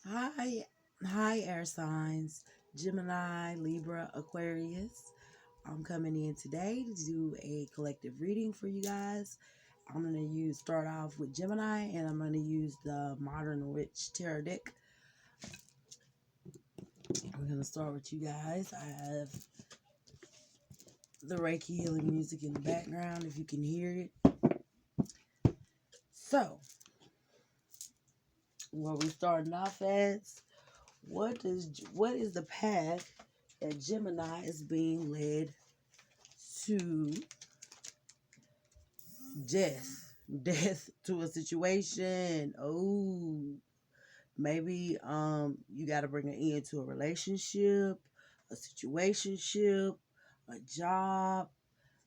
Hi, air signs, Gemini, Libra, Aquarius. I'm coming in today to do a collective reading for you guys. I'm going to start off with Gemini, and I'm going to use the Modern Witch Tarot deck. I'm going to start with you guys. I have the Reiki healing music in the background, if you can hear it. So, what we're starting off as, what is the path that Gemini is being led to death to a situation? Oh, maybe you got to bring an end to a relationship, a situationship, a job,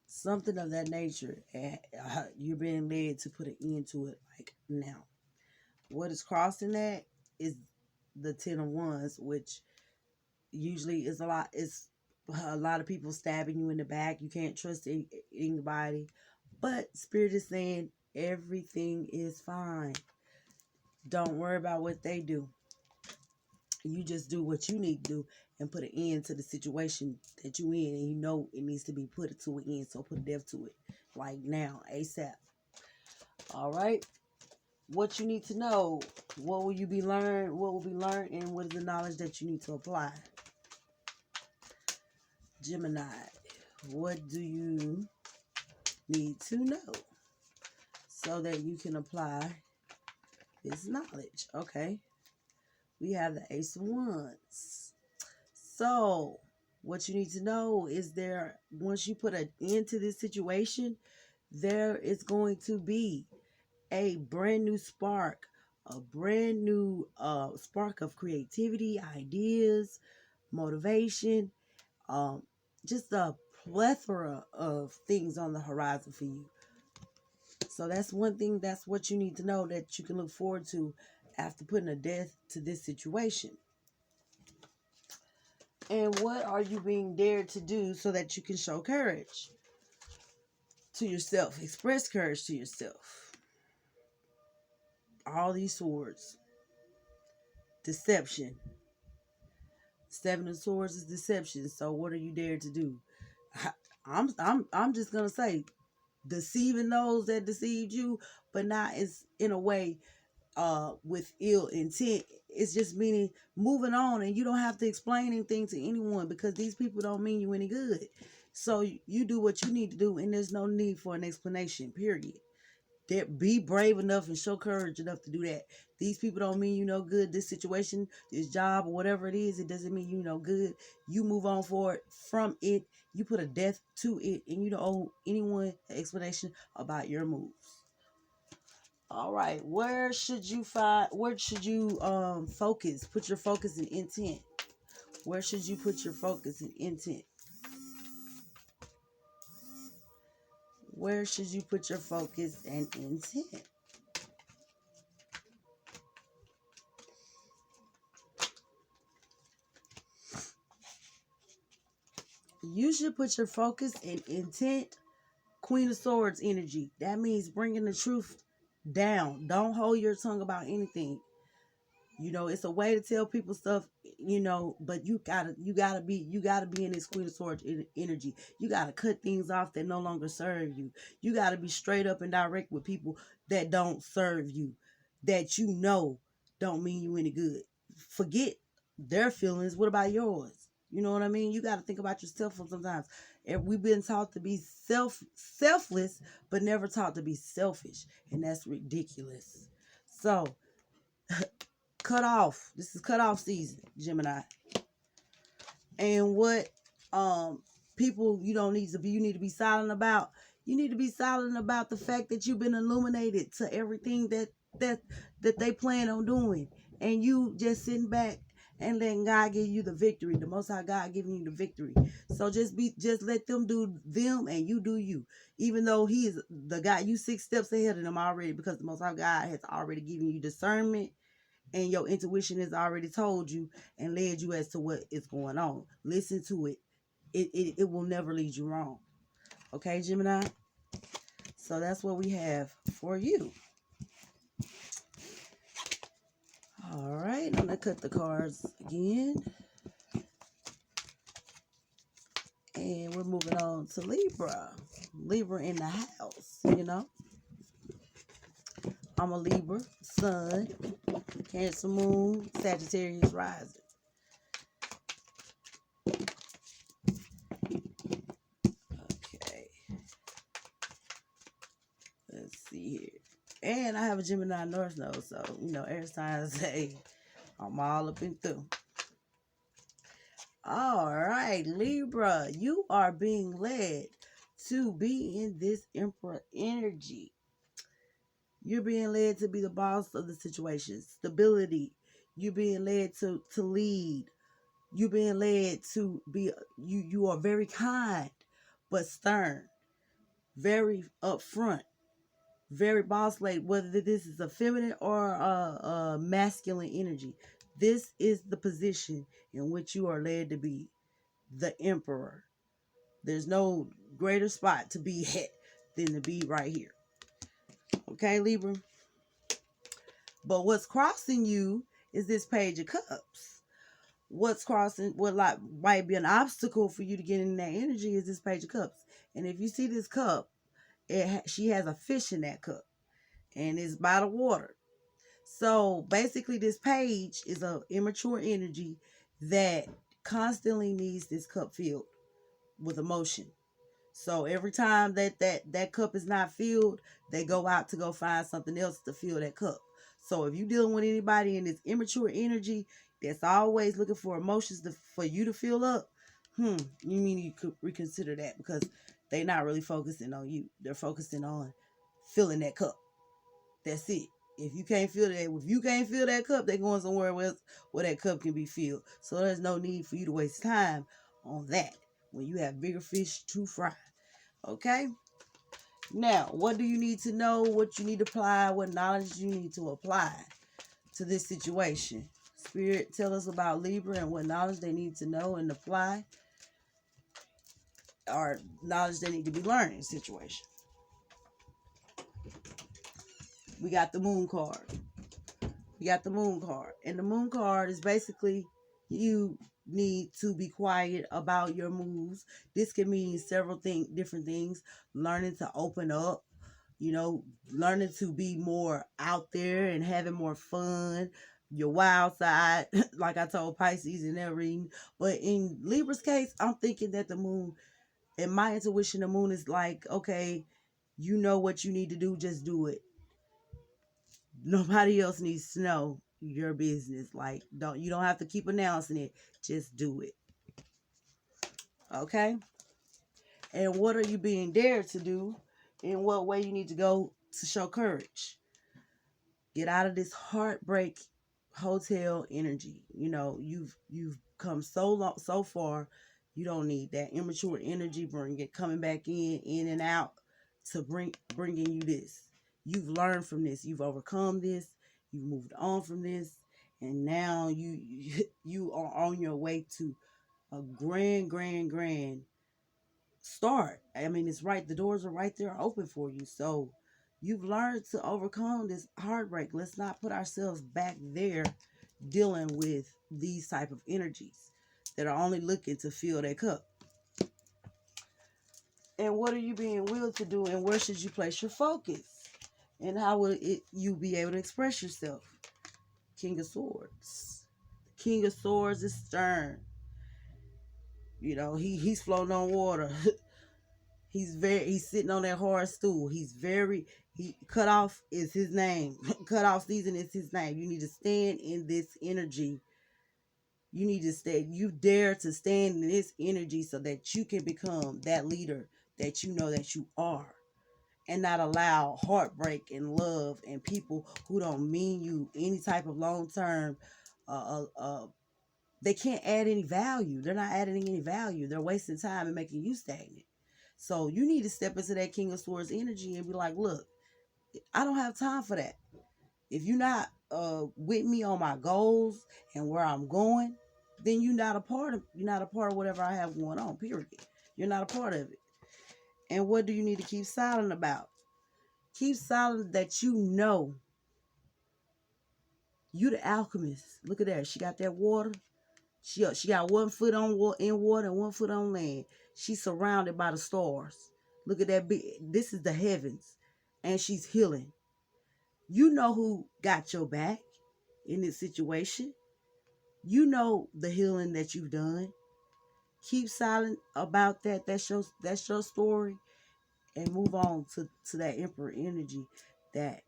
something of that nature, and you're being led to put an end to it like now. What is crossing that is the 10 of Wands, which usually is a lot of people stabbing you in the back. You can't trust anybody. But Spirit is saying everything is fine. Don't worry about what they do. You just do what you need to do and put an end to the situation that you in, and you know it needs to be put to an end. So put a death to it, like now, ASAP. All right. What you need to know. What will you be learned? What will be learned, and what is the knowledge that you need to apply? Gemini, what do you need to know so that you can apply this knowledge? Okay. We have the Ace of Wands. So, what you need to know is once you put an end to this situation, there is going to be a brand new spark, a brand new spark of creativity, ideas, motivation, um, just a plethora of things on the horizon for you. So that's one thing, that's what you need to know that you can look forward to after putting a death to this situation. And what are you being dared to do so that you can show courage to yourself? Express courage to yourself. All these swords. Deception. Seven of Swords is deception. So what are you dared to do? I'm just gonna say, deceiving those that deceived you, but not as in a way with ill intent. It's just meaning moving on, and you don't have to explain anything to anyone because these people don't mean you any good. So you do what you need to do, and there's no need for an explanation, period. Be brave enough and show courage enough to do that. These people don't mean you no good. This situation, this job, or whatever it is, it doesn't mean you no good. You move on from it. You put a death to it, and you don't owe anyone an explanation about your moves. All right, where should you focus? Put your focus and intent. Where should you put your focus and intent? Where should you put your focus and intent? You should put your focus and intent, Queen of Swords energy. That means bringing the truth down. Don't hold your tongue about anything. It's a way to tell people stuff, but you gotta be in this Queen of Swords energy. You gotta cut things off that no longer serve you. You gotta be straight up and direct with people that don't serve you, that don't mean you any good. Forget their feelings. What about yours? You know what I mean? You gotta think about yourself sometimes. And we've been taught to be selfless, but never taught to be selfish, and that's ridiculous. So cut off. This is cut off season, Gemini. And what people you need to be silent about. You need to be silent about the fact that you've been illuminated to everything that they plan on doing, and you just sitting back and letting God give you the victory. The Most High God giving you the victory. So just let them do them, and you do you. Even though He is the God, you 6 steps ahead of them already, because the Most High God has already given you discernment, and your intuition has already told you and led you as to what is going on. Listen to it. It will never lead you wrong. Okay, Gemini? So that's what we have for you. All right. I'm going to cut the cards again. And we're moving on to Libra. Libra in the house, you know. I'm a Libra, Sun, Cancer Moon, Sagittarius rising. Okay. Let's see here. And I have a Gemini North Node, so, you know, every time I say I'm all up and through. All right, Libra, you are being led to be in this Emperor energy. You're being led to be the boss of the situation. Stability. You're being led to lead. You're being led to be, you are very kind, but stern. Very upfront. Very boss lady. Whether this is a feminine or a masculine energy. This is the position in which you are led to be the emperor. There's no greater spot to be at than to be right here. Okay, Libra? But what's crossing you is this Page of Cups. What's crossing, what like might be an obstacle for you to get in that energy is this Page of Cups. And if you see this cup, she has a fish in that cup. And it's by the water. So basically this page is a immature energy that constantly needs this cup filled with emotion. So every time that cup is not filled, they go out to go find something else to fill that cup. So if you're dealing with anybody in this immature energy that's always looking for emotions for you to fill up, you mean you could reconsider that, because they're not really focusing on you. They're focusing on filling that cup. That's it. If you can't fill that cup, they're going somewhere else where that cup can be filled. So there's no need for you to waste time on that when you have bigger fish to fry. Okay? Now, what do you need to know? What you need to apply? What knowledge you need to apply to this situation? Spirit, tell us about Libra and what knowledge they need to know and apply, or knowledge they need to be learning in the situation. We got the Moon card. And the Moon card is basically you need to be quiet about your moves. This can mean several different things. Learning to open up, learning to be more out there and having more fun. Your wild side, like I told Pisces in their reading. But in Libra's case, I'm thinking that the Moon, in my intuition, the Moon is like, okay, you know what you need to do, just do it. Nobody else needs to know your business. Like, you don't have to keep announcing it. Just do it. Okay? And what are you being dared to do? In what way you need to go to show courage? Get out of this heartbreak hotel energy. You've come so far. You don't need that immature energy. Coming back in and out to bringing you this. You've learned from this. You've overcome this. You've moved on from this, and now you are on your way to a grand start. I mean, it's right. The doors are right there, open for you. So you've learned to overcome this heartbreak. Let's not put ourselves back there dealing with these type of energies that are only looking to fill their cup. And what are you being willed to do, and where should you place your focus? And how will you be able to express yourself? King of Swords. The King of Swords is stern. He's floating on water. He's sitting on that hard stool. Cut off is his name. Cut off season is his name. You need to stand in this energy. You dare to stand in this energy so that you can become that leader that you know that you are. And not allow heartbreak and love and people who don't mean you any type of long-term, they can't add any value. They're not adding any value. They're wasting time and making you stagnant. So you need to step into that King of Swords energy and be like, look, I don't have time for that. If you're not with me on my goals and where I'm going, then you're not a part of whatever I have going on, period. You're not a part of it. And what do you need to keep silent about? Keep silent that you know You the alchemist. Look at that. She got that water. She got 1 foot in water and 1 foot on land. She's surrounded by the stars. Look at that. This is the heavens. And she's healing. You know who got your back in this situation. You know the healing that you've done. Keep silent about that. That's your story. And move on to that emperor energy. That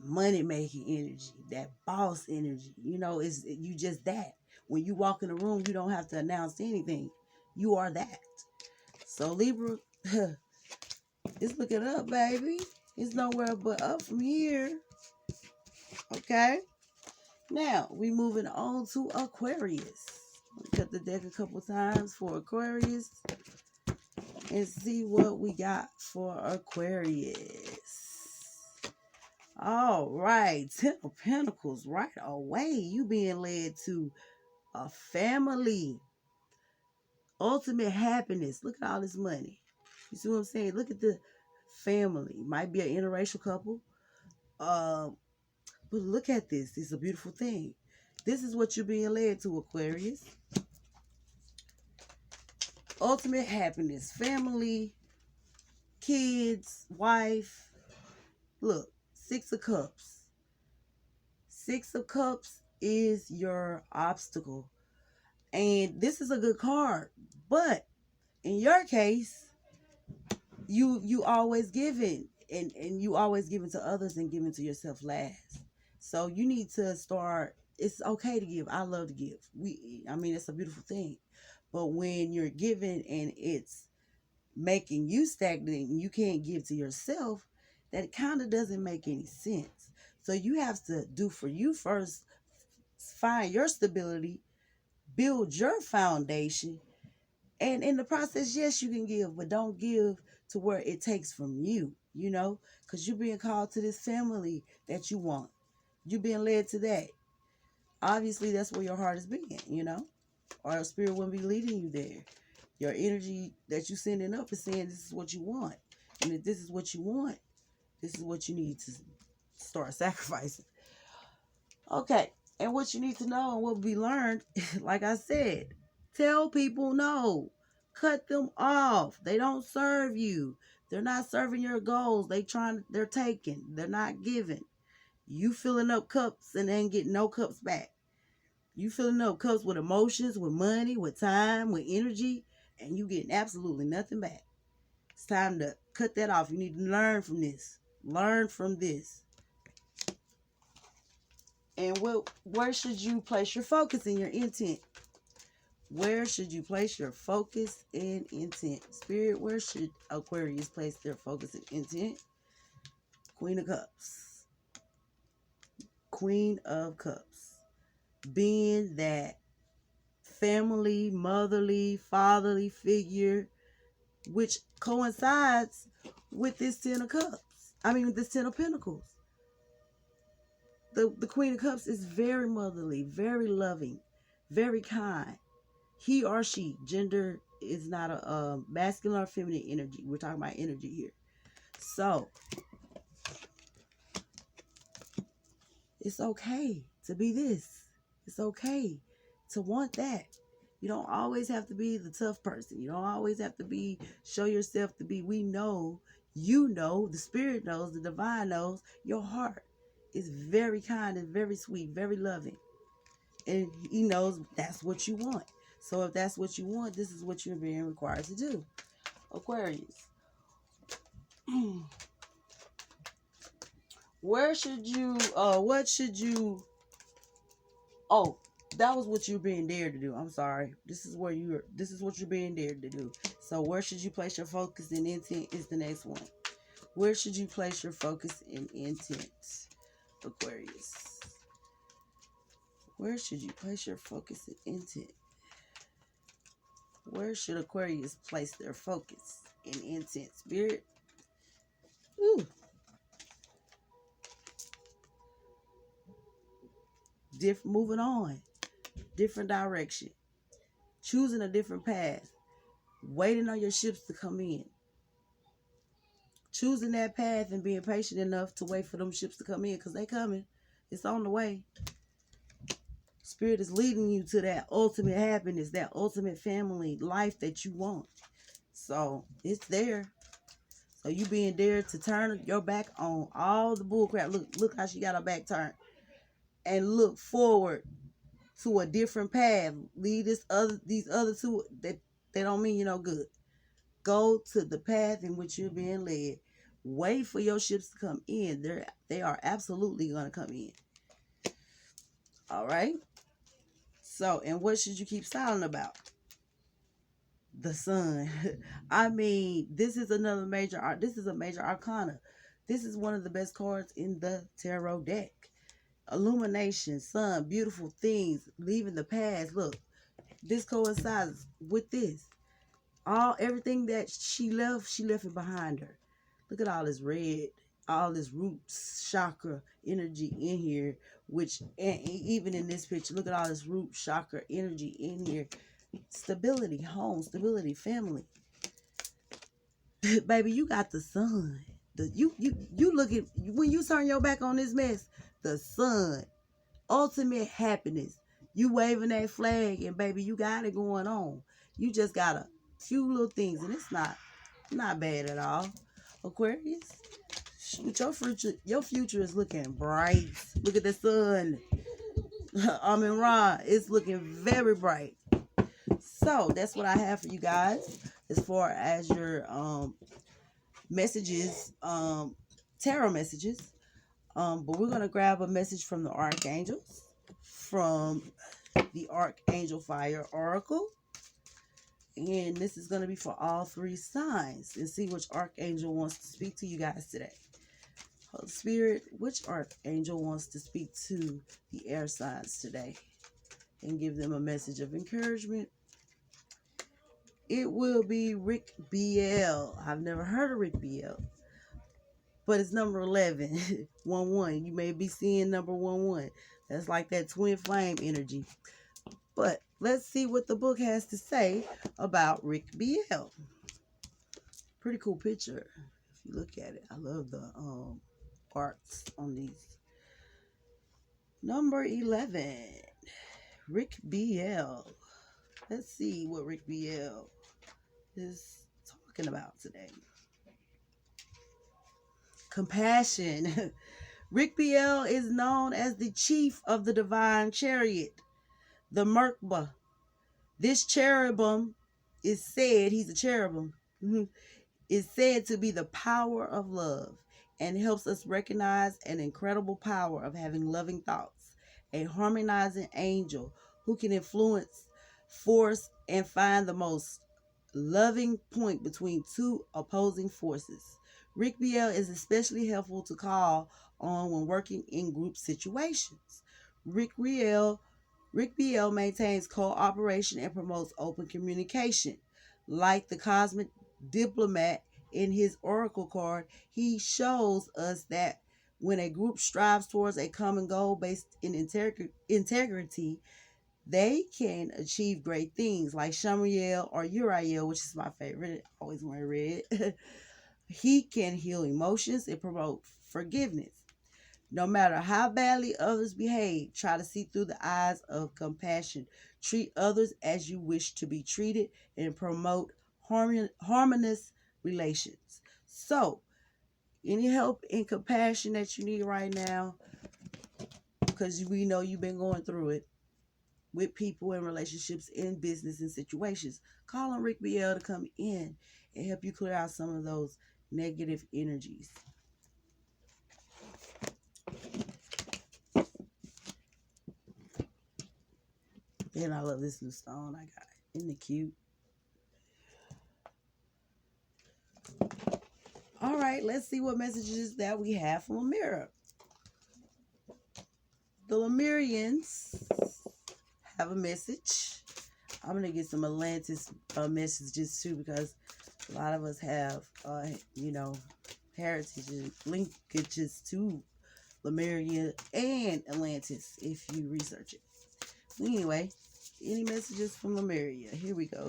money making energy. That boss energy. You know, you just that. When you walk in the room, you don't have to announce anything. You are that. So Libra, it's looking up, baby. It's nowhere but up from here. Okay? Now, we moving on to Aquarius. Cut the deck a couple times for Aquarius. And see what we got for Aquarius. All right. 10 of Pentacles right away. You being led to a family. Ultimate happiness. Look at all this money. You see what I'm saying? Look at the family. Might be an interracial couple. But look at this. It's a beautiful thing. This is what you're being led to, Aquarius. Ultimate happiness. Family. Kids. Wife. Look. 6 of Cups. 6 of Cups is your obstacle. And this is a good card. But in your case, you always giving. And you always giving to others and giving to yourself last. So you need to start. It's okay to give. I love to give. It's a beautiful thing. But when you're giving and it's making you stagnant and you can't give to yourself, that kind of doesn't make any sense. So you have to do for you first. Find your stability. Build your foundation. And in the process, yes, you can give, but don't give to where it takes from you, you know, because you're being called to this family that you want. You're being led to that. Obviously, that's where your heart is being, you know, or your spirit wouldn't be leading you there. Your energy that you're sending up is saying this is what you want. And if this is what you want, this is what you need to start sacrificing. Okay. And what you need to know and what we learned, like I said, tell people no. Cut them off. They don't serve you. They're not serving your goals. They're taking. They're not giving. You filling up cups and ain't getting no cups back. You filling up cups with emotions, with money, with time, with energy, and you getting absolutely nothing back. It's time to cut that off. You need to learn from this. Learn from this. And where should you place your focus and your intent? Where should you place your focus and intent? Spirit, where should Aquarius place their focus and intent? Queen of Cups. Queen of Cups. Being that family, motherly, fatherly figure, which coincides with this 10 of Cups. This 10 of Pentacles. The Queen of Cups is very motherly, very loving, very kind. He or she, gender is not a masculine or feminine energy. We're talking about energy here. So, it's okay to be this. It's okay to want that. You don't always have to be the tough person. You don't always have to show yourself to be. We know, you know, the spirit knows, the divine knows, your heart is very kind and very sweet, very loving. And he knows that's what you want. So if that's what you want, this is what you're being required to do. Aquarius. What should you, that was what you're being dared to do. I'm sorry. This is what you're being dared to do. So where should you place your focus and intent is the next one. Where should you place your focus and intent, Aquarius? Where should you place your focus and intent? Where should Aquarius place their focus and intent, Spirit? Ooh. Moving on. Different direction. Choosing a different path. Waiting on your ships to come in. Choosing that path and being patient enough to wait for them ships to come in because they coming. It's on the way. Spirit is leading you to that ultimate happiness, that ultimate family life that you want. So it's there. So you being there to turn your back on all the bullcrap. Look how she got her back turned. And look forward to a different path. Leave these other two that they don't mean you no good. Go to the path in which you're being led. Wait for your ships to come in. They are absolutely gonna come in. All right. So, and what should you keep silent about? The sun. I mean, this is another major art. This is a major arcana. This is one of the best cards in the tarot deck. Illumination, sun, beautiful things, leaving the past. Look, this coincides with this. Everything that she left it behind her. Look at all this red, all this roots, chakra energy in here, which, and even in this picture, look at all this root chakra energy in here. Stability, home, stability, family. Baby, you got the sun. You look at, when you turn your back on this mess, the sun, ultimate happiness. You waving that flag, and baby, you got it going on. You just got a few little things, and it's not bad at all. Aquarius, shoot, your future is looking bright. Look at the sun. Ra, it's looking very bright. So that's what I have for you guys as far as your messages, tarot messages. But we're gonna grab a message from the archangels, from the Archangel Fire Oracle. And this is going to be for all 3 signs. And see which archangel wants to speak to you guys today. Holy Spirit, which archangel wants to speak to the air signs today and give them a message of encouragement? It will be Rick BL. I've never heard of Rick BL. But it's number 11. 11. You may be seeing number 11. That's like that twin flame energy. But let's see what the book has to say about Rick BL. Pretty cool picture if you look at it. I love the arts on these. Number 11, Rick BL. Let's see what Rick BL is talking about today. Compassion. Rick BL is known as the chief of the divine chariot, the Merkaba. This cherubim is said, he's a cherubim, is said to be the power of love and helps us recognize an incredible power of having loving thoughts, a harmonizing angel who can influence, force, and find the most loving point between 2 opposing forces. Rick BL is especially helpful to call on when working in group situations. Rick BL maintains cooperation and promotes open communication. Like the cosmic diplomat in his oracle card, he shows us that when a group strives towards a common goal based in integrity, they can achieve great things. Like Shamiel or Uriel, which is my favorite, I always wear red. He can heal emotions and promote forgiveness. No matter how badly others behave, try to see through the eyes of compassion. Treat others as you wish to be treated and promote harmonious relations. So, any help and compassion that you need right now, because we know you've been going through it with people and relationships in business and situations, call on Rick BL to come in and help you clear out some of those negative energies. And I love this new stone I got. Isn't it cute? All right, let's see what messages that we have from Lemira. The Lemurians have a message. I'm going to get some Atlantis messages too, because a lot of us have, heritage linkages to Lemuria and Atlantis if you research it. Anyway, any messages from Lemuria? Here we go.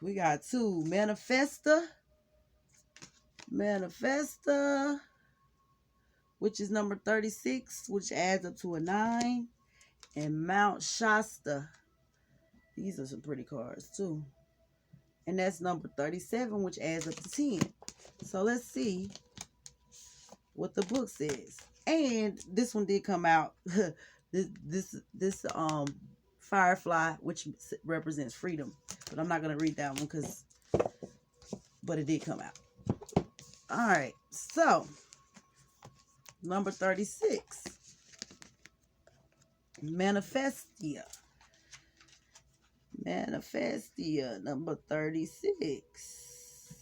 We got 2. Manifesta. which is number 36, which adds up to a 9. And Mount Shasta. These are some pretty cards too. And that's number 37, which adds up to 10. So let's see what the book says. And this one did come out. this Firefly, which represents freedom. But I'm not going to read that one but it did come out. All right. So, number 36. Manifestia. Number 36.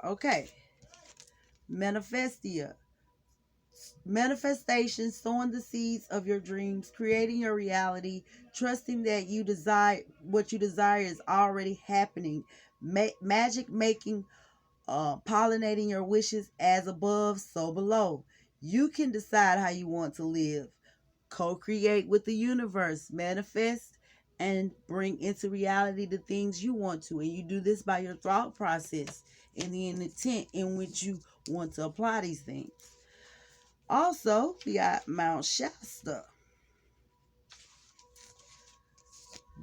Okay. Manifestia. Manifestation, sowing the seeds of your dreams, creating your reality, trusting that what you desire is already happening. Magic making, pollinating your wishes, as above, so below. You can decide how you want to live. Co-create with the universe, manifest and bring into reality the things you want to. And you do this by your thought process and the intent in which you want to apply these things. Also, we got Mount Shasta.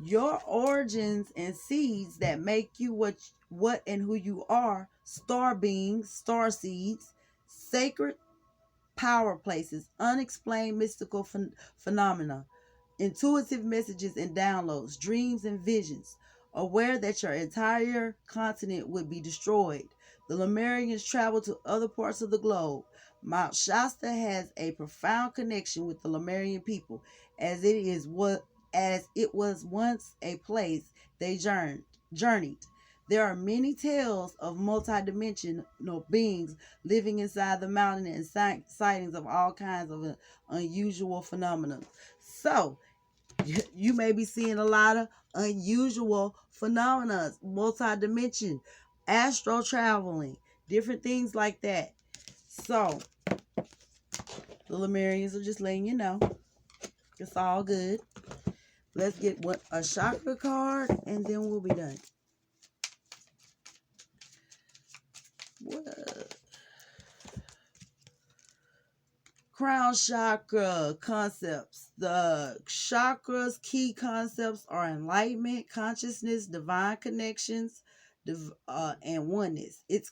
Your origins and seeds that make you what and who you are, star beings, star seeds, sacred power places, unexplained mystical phenomena, intuitive messages and downloads, dreams and visions, aware that your entire continent would be destroyed. The Lemurians traveled to other parts of the globe. Mount Shasta has a profound connection with the Lemurian people, as it was once a place they journeyed. There are many tales of multidimensional beings living inside the mountain and sightings of all kinds of unusual phenomena. So, you may be seeing a lot of unusual phenomena, multi-dimension, astral traveling, different things like that. So, the Lemurians are just letting you know. It's all good. Let's get a chakra card, and then we'll be done. What? Crown chakra concepts. The chakras' key concepts are enlightenment, consciousness, divine connections, and oneness. It's